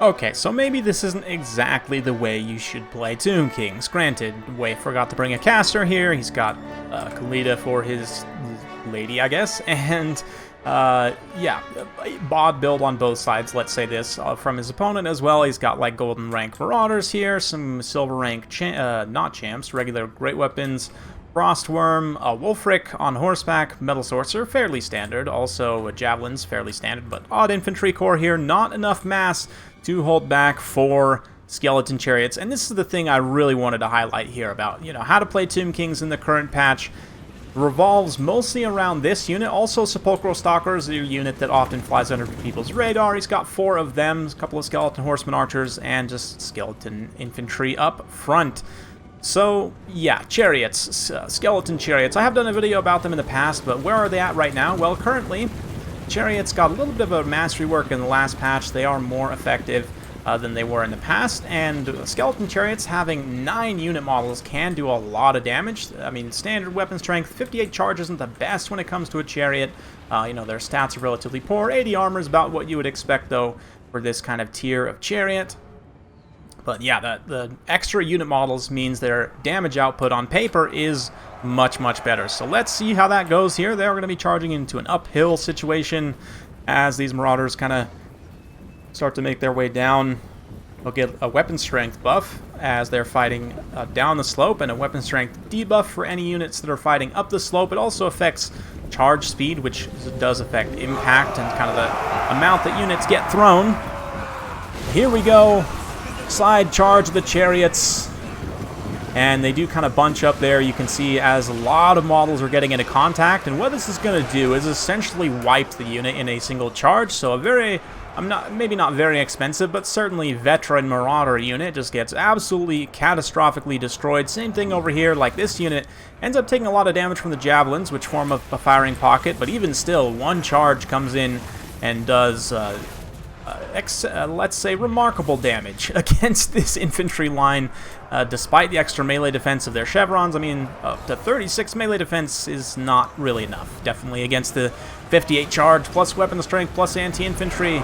Okay, so maybe this isn't exactly the way you should play Tomb Kings. Granted, Wei forgot to bring a caster here. He's got Kalita for his lady, I guess, and yeah, bod build on both sides, let's say this, from his opponent as well. He's got like golden rank Marauders here, some silver rank, not champs, regular great weapons, Frostworm, Wolfric on horseback, Metal Sorcerer, fairly standard, also Javelins, fairly standard, but odd infantry corps here, not enough mass to hold back for Skeleton Chariots. And this is the thing I really wanted to highlight here about, you know, how to play Tomb Kings in the current patch. Revolves mostly around this unit. Also, Sepulchral Stalkers, a unit that often flies under people's radar. He's got 4 of them, a couple of Skeleton Horseman Archers, and just Skeleton Infantry up front. So, yeah, Chariots, Skeleton Chariots. I have done a video about them in the past, but where are they at right now? Well, currently, Chariots got a little bit of a mastery work in the last patch. They are more effective than they were in the past, and Skeleton Chariots having 9 unit models can do a lot of damage. I mean, standard weapon strength, 58 charge isn't the best when it comes to a chariot. You know, their stats are relatively poor. 80 armor is about what you would expect, though, for this kind of tier of chariot. But yeah, the extra unit models means their damage output on paper is much, much better. So let's see how that goes here. They're going to be charging into an uphill situation as these Marauders kind of start to make their way down. They'll get a weapon strength buff as they're fighting down the slope, and a weapon strength debuff for any units that are fighting up the slope. It also affects charge speed, which does affect impact and kind of the amount that units get thrown. Here we go. Slide charge the Chariots, and they do kind of bunch up there. You can see as a lot of models are getting into contact, and what this is going to do is essentially wipe the unit in a single charge. So a very, maybe not very expensive, but certainly veteran Marauder unit just gets absolutely catastrophically destroyed. Same thing over here, like this unit ends up taking a lot of damage from the Javelins, which form a firing pocket, but even still, one charge comes in and does let's say remarkable damage against this infantry line, despite the extra melee defense of their chevrons. I mean, up to 36 melee defense is not really enough. Definitely against the 58 charge, plus weapon strength, plus anti-infantry. You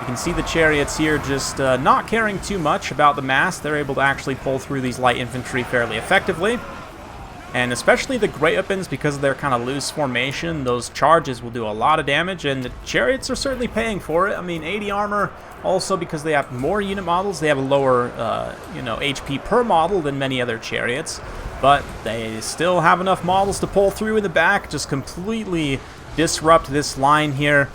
can see the Chariots here just not caring too much about the mass. They're able to actually pull through these light infantry fairly effectively. And especially the Great Weapons, because of their kind of loose formation, those charges will do a lot of damage, and the Chariots are certainly paying for it. I mean, 80 armor, also because they have more unit models, they have a lower, you know, HP per model than many other Chariots, but they still have enough models to pull through in the back, just completely disrupt this line here,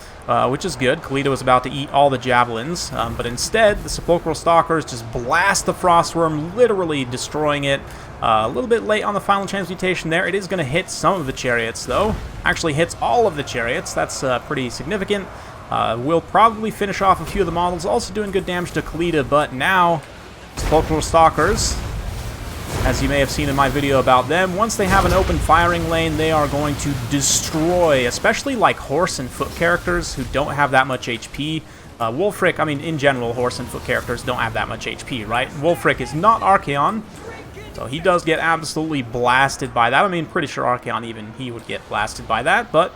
which is good. Kalita was about to eat all the Javelins, but instead, the Sepulchral Stalkers just blast the Frostworm, literally destroying it. A little bit late on the final transmutation there. It is going to hit some of the Chariots, though. Actually hits all of the Chariots. That's pretty significant. We'll probably finish off a few of the models. Also doing good damage to Kalita, but now Sepulchral Stalkers, as you may have seen in my video about them, once they have an open firing lane, they are going to destroy, especially like horse and foot characters who don't have that much HP. Wolfric, I mean, in general, horse and foot characters don't have that much HP, right? Wolfric is not Archaon, so he does get absolutely blasted by that. I mean, pretty sure Archaon even, he would get blasted by that, but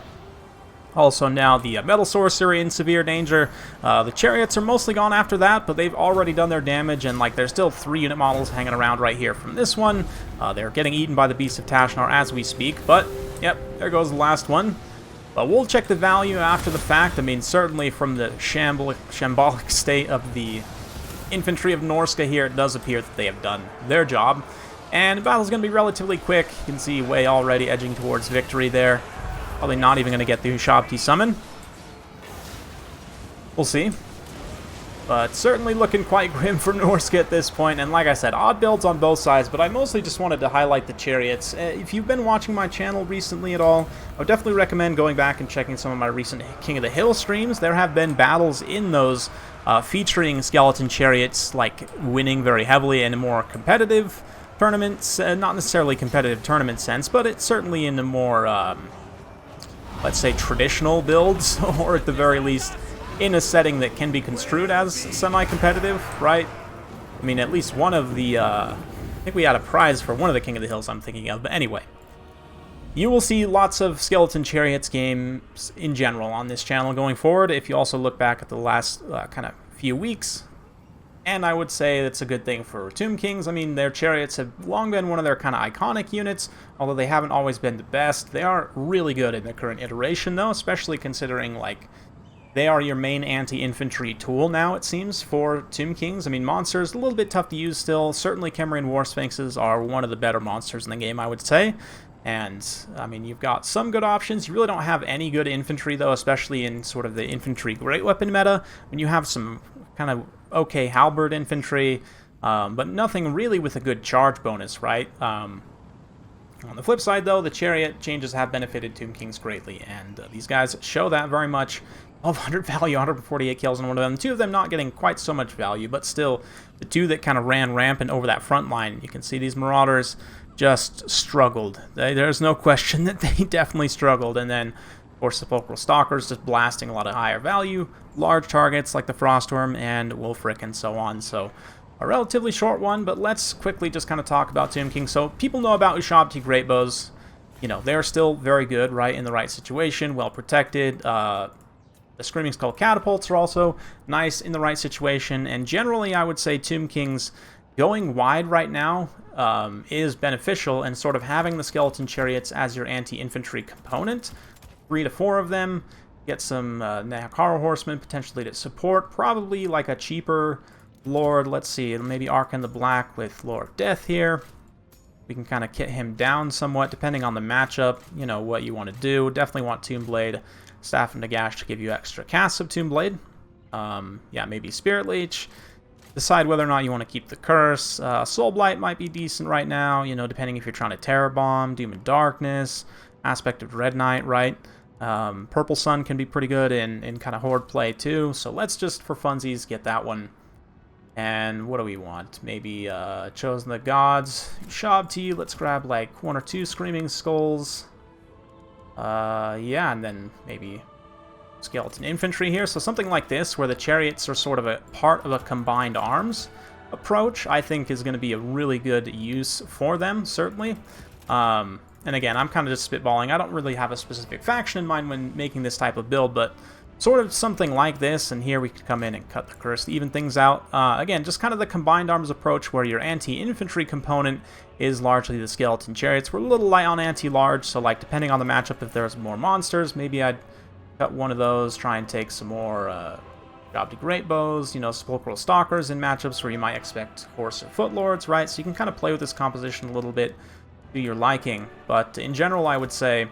also now the Metal Sorcerer in severe danger. The Chariots are mostly gone after that, but they've already done their damage, and like there's still 3 unit models hanging around right here from this one. They're getting eaten by the Beast of Tashnar as we speak, but yep, there goes the last one. But we'll check the value after the fact. I mean, certainly from the shambolic state of the infantry of Norsca here, it does appear that they have done their job. And the battle's going to be relatively quick. You can see Wei already edging towards victory there. Probably not even going to get the Ushabti summon. We'll see. But certainly looking quite grim for Norsca at this point. And like I said, odd builds on both sides, but I mostly just wanted to highlight the Chariots. If you've been watching my channel recently at all, I would definitely recommend going back and checking some of my recent King of the Hill streams. There have been battles in those featuring Skeleton Chariots, like winning very heavily in a more competitive tournaments, not necessarily competitive tournament sense, but it's certainly in the more, let's say, traditional builds, or at the very least, in a setting that can be construed as semi-competitive, right? I mean, at least one of the, I think we had a prize for one of the King of the Hills I'm thinking of, but anyway. You will see lots of Skeleton Chariots games in general on this channel going forward. If you also look back at the last kind of few weeks. And I would say that's a good thing for Tomb Kings. I mean, their chariots have long been one of their kind of iconic units, although they haven't always been the best. They are really good in the current iteration, though, especially considering, like, they are your main anti-infantry tool now, it seems, for Tomb Kings. I mean, monsters, a little bit tough to use still. Certainly, Khemerian War Sphinxes are one of the better monsters in the game, I would say. And, I mean, you've got some good options. You really don't have any good infantry, though, especially in sort of the infantry great weapon meta. When you have some kind of okay halberd infantry, but nothing really with a good charge bonus, right? On the flip side, though, the chariot changes have benefited Tomb Kings greatly, and these guys show that very much. 1,200 value, 148 kills on one of them. Two of them not getting quite so much value, but still, the two that kind of ran rampant over that front line. You can see these Marauders just struggled. There's no question that they definitely struggled. And then, of course, Sepulchral Stalkers just blasting a lot of higher value, large targets like the Frostworm and Wolfric and so on. So a relatively short one, but let's quickly just kind of talk about Tomb King. So people know about Ushabti Greatbows. You know, they're still very good, right, in the right situation, well protected. The Screaming Skull Catapults are also nice in the right situation, and generally I would say Tomb Kings going wide right now is beneficial, and sort of having the Skeleton Chariots as your anti-infantry component. 3 to 4 of them, get some Nahakara Horsemen potentially to support, probably like a cheaper Lord, let's see, maybe Arkan the Black with Lord of Death here. We can kind of kit him down somewhat depending on the matchup, you know, what you want to do. Definitely want Tomb Blade, Staff of Nagash to give you extra casts of Tomb Blade. Yeah, maybe Spirit Leech. Decide whether or not you want to keep the Curse. Soul Blight might be decent right now, you know, depending if you're trying to Terror Bomb, Doom and Darkness, Aspect of Red Knight, right? Purple Sun can be pretty good in kind of Horde play too, so let's just, for funsies, get that one. And what do we want? Maybe Chosen of the Gods, Ushabti, let's grab like 1 or 2 Screaming Skulls. Yeah, and then maybe Skeleton Infantry here. So something like this, where the chariots are sort of a part of a combined arms approach, I think is going to be a really good use for them, certainly. And again, I'm kind of just spitballing. I don't really have a specific faction in mind when making this type of build, but sort of something like this, and here we could come in and cut the Curse to even things out. Again, just kind of the combined arms approach where your anti-infantry component is largely the Skeleton Chariots. We're a little light on anti-large, so like depending on the matchup, if there's more monsters, maybe I'd cut one of those, try and take some more Ushabti Greatbows, you know, Sepulchral Stalkers in matchups where you might expect Horse or Foot Lords, right? So you can kind of play with this composition a little bit to your liking. But in general, I would say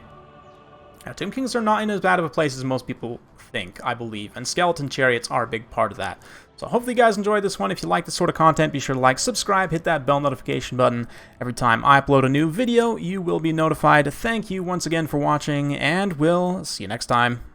Tomb Kings are not in as bad of a place as most people think, I believe, and Skeleton Chariots are a big part of that. So hopefully you guys enjoyed this one. If you like this sort of content, be sure to like, subscribe, hit that bell notification button. Every time I upload a new video, you will be notified. Thank you once again for watching, and we'll see you next time.